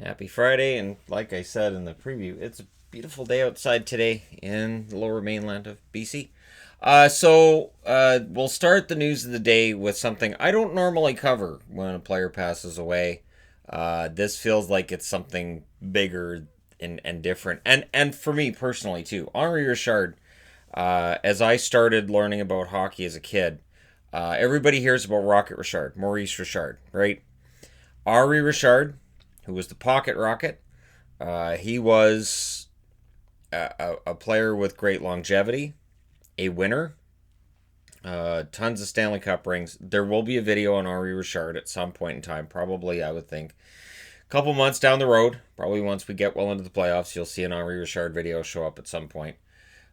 Happy Friday, and like I said in the preview, it's a beautiful day outside today in the lower mainland of BC. We'll start the news of the day with something I don't normally cover when a player passes away. This feels like it's something bigger and different, and for me personally too. Henri Richard, as I started learning about hockey as a kid, everybody hears about Rocket Richard, Maurice Richard, right? Henri Richard, who was the pocket rocket. He was a player with great longevity, a winner, tons of Stanley Cup rings. There will be a video on Henri Richard at some point in time, probably, I would think. A couple months down the road, probably once we get well into the playoffs, you'll see an Henri Richard video show up at some point.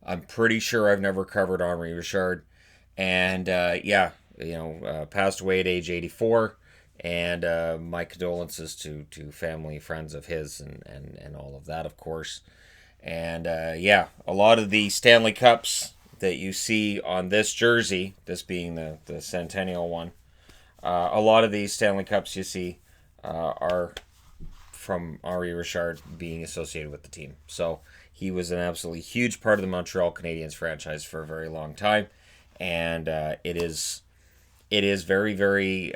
I'm pretty sure I've never covered Henri Richard. And passed away at age 84. And my condolences to family, friends of his, and all of that, of course. And a lot of the Stanley Cups that you see on this jersey, this being the centennial one, a lot of these Stanley Cups you see are from Henri Richard being associated with the team. So he was an absolutely huge part of the Montreal Canadiens franchise for a very long time. And it is very, very...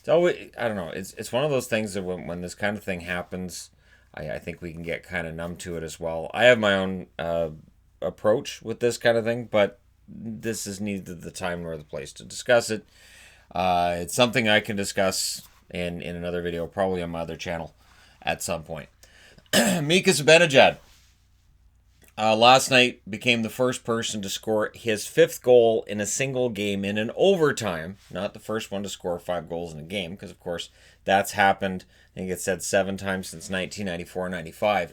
So I don't know. It's one of those things that when this kind of thing happens, I think we can get kind of numb to it as well. I have my own approach with this kind of thing, but this is neither the time nor the place to discuss it. It's something I can discuss in another video, probably on my other channel at some point. Mika Zibanejad. Last night became the first person to score his fifth goal in a single game in an overtime. Not the first one to score 5 goals in a game, because, of course, that's happened, I think it said 7 times since 1994-95.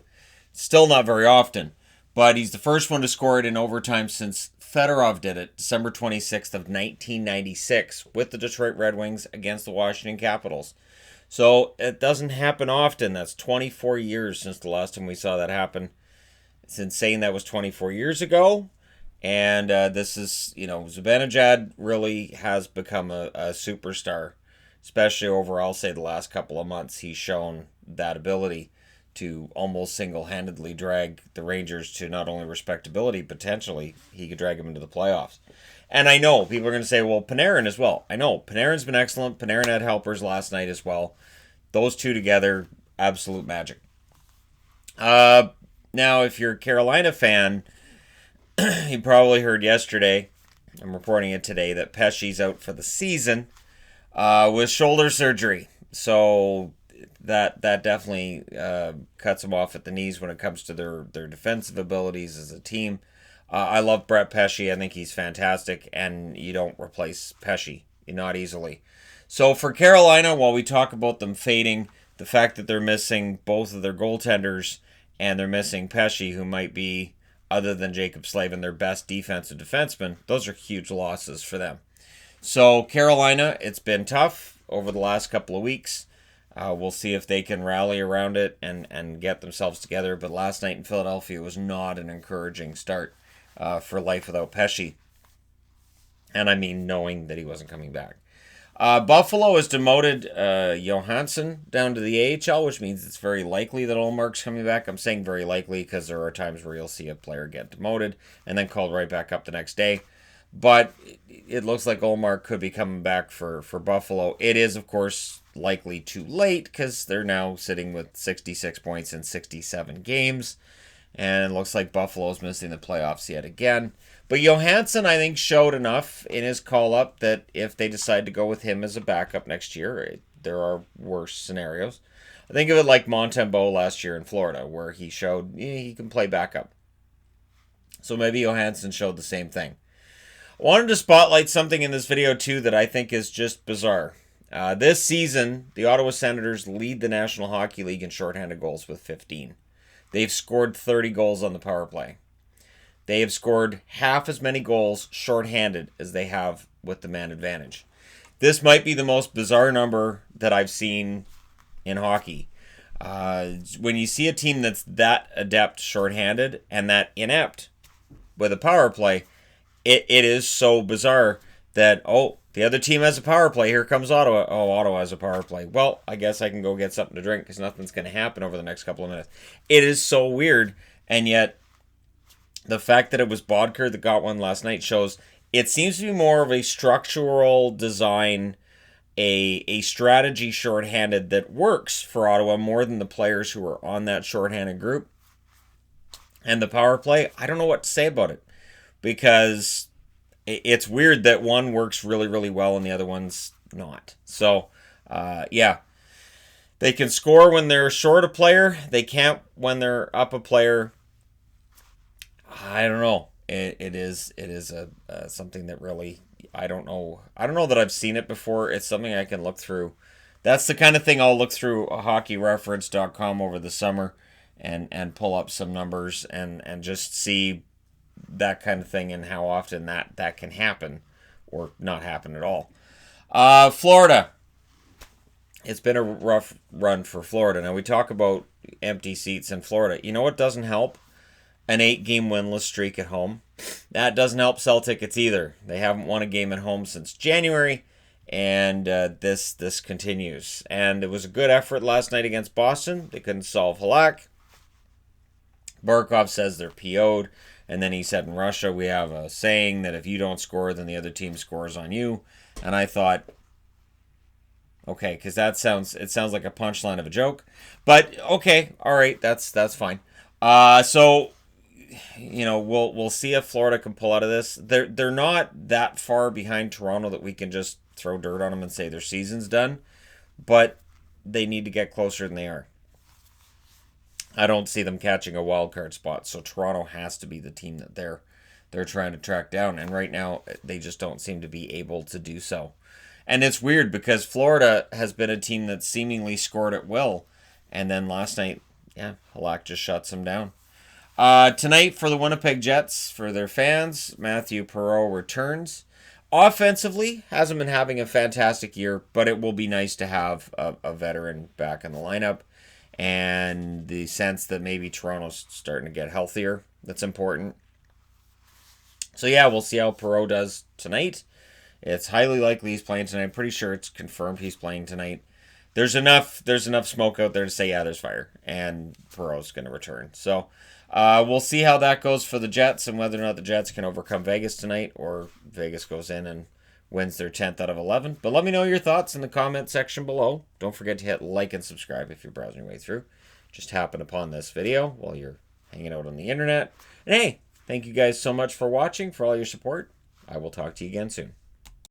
Still not very often, but he's the first one to score it in overtime since Fedorov did it, December 26th of 1996, with the Detroit Red Wings against the Washington Capitals. So it doesn't happen often. That's 24 years since the last time we saw that happen. It's insane that was 24 years ago. And this is, Zibanejad really has become a superstar, especially over, I'll say, the last couple of months. He's shown that ability to almost single-handedly drag the Rangers to not only respectability, potentially, he could drag them into the playoffs. And I know people are going to say, well, Panarin as well. I know Panarin's been excellent. Panarin had helpers last night as well. Those two together, absolute magic. Now, if you're a Carolina fan, you probably heard yesterday, I'm reporting it today, that Pesce's out for the season with shoulder surgery. So that definitely cuts them off at the knees when it comes to their defensive abilities as a team. I love Brett Pesce. I think he's fantastic, and you don't replace Pesce, not easily. So for Carolina, while we talk about them fading, the fact that they're missing both of their goaltenders, and they're missing Pesce, who might be, other than Jacob Slavin, their best defensive defenseman. Those are huge losses for them. So Carolina, it's been tough over the last couple of weeks. We'll see if they can rally around it and get themselves together. But last night in Philadelphia was not an encouraging start for life without Pesce. And I mean knowing that he wasn't coming back. Buffalo has demoted Johansson down to the AHL, which means it's very likely that Ullmark's coming back. I'm saying very likely because there are times where you'll see a player get demoted and then called right back up the next day. But it looks like Ullmark could be coming back for Buffalo. It is, of course, likely too late because they're now sitting with 66 points in 67 games. And it looks like Buffalo's missing the playoffs yet again. But Johansson, I think, showed enough in his call-up that if they decide to go with him as a backup next year, there are worse scenarios. I think of it like Montembeault last year in Florida, where he showed he can play backup. So maybe Johansson showed the same thing. I wanted to spotlight something in this video, too, that I think is just bizarre. This season, the Ottawa Senators lead the National Hockey League in shorthanded goals with 15. They've scored 30 goals on the power play. They have scored half as many goals shorthanded as they have with the man advantage. This might be the most bizarre number that I've seen in hockey. When you see a team that's that adept shorthanded and that inept with a power play, it is so bizarre that, The other team has a power play. Here comes Ottawa. Oh, Ottawa has a power play. Well, I guess I can go get something to drink because nothing's going to happen over the next couple of minutes. It is so weird. And yet, the fact that it was Bodker that got one last night shows it seems to be more of a structural design, a strategy shorthanded that works for Ottawa more than the players who are on that shorthanded group. And the power play, I don't know what to say about it because it's weird that one works really, really well and the other one's not. So, yeah. They can score when they're short a player. They can't when they're up a player. I don't know. It is something that really I don't know. I don't know that I've seen it before. It's something I can look through. That's the kind of thing I'll look through hockeyreference.com over the summer and pull up some numbers and just see that kind of thing and how often that can happen or not happen at all. Florida. It's been a rough run for Florida. Now we talk about empty seats in Florida. You know what doesn't help? An 8-game winless streak at home. That doesn't help sell tickets either. They haven't won a game at home since January, and this continues. And it was a good effort last night against Boston. They couldn't solve Halak. Barkov says they're PO'd. And then he said in Russia, we have a saying that if you don't score, then the other team scores on you. And I thought, okay, because it sounds like a punchline of a joke. But okay, all right, that's fine. So, you know, we'll see if Florida can pull out of this. They're not that far behind Toronto that we can just throw dirt on them and say their season's done. But they need to get closer than they are. I don't see them catching a wild card spot, so Toronto has to be the team that they're trying to track down, and right now they just don't seem to be able to do so. And it's weird because Florida has been a team that seemingly scored at will, and then last night, yeah, Halak just shuts them down. Tonight for the Winnipeg Jets, for their fans, Matthew Perreault returns. Offensively, hasn't been having a fantastic year, but it will be nice to have a veteran back in the lineup. And the sense that maybe Toronto's starting to get healthier. That's important. So yeah, we'll see how Perreault does tonight. It's highly likely he's playing tonight. I'm pretty sure it's confirmed he's playing tonight. There's enough smoke out there to say, yeah, there's fire. And Perreault's going to return. So we'll see how that goes for the Jets and whether or not the Jets can overcome Vegas tonight or Vegas goes in and wins their 10th out of 11. But let me know your thoughts in the comment section below. Don't forget to hit like and subscribe if you're browsing your way through. Just happened upon this video while you're hanging out on the internet. And hey, thank you guys so much for watching, for all your support. I will talk to you again soon.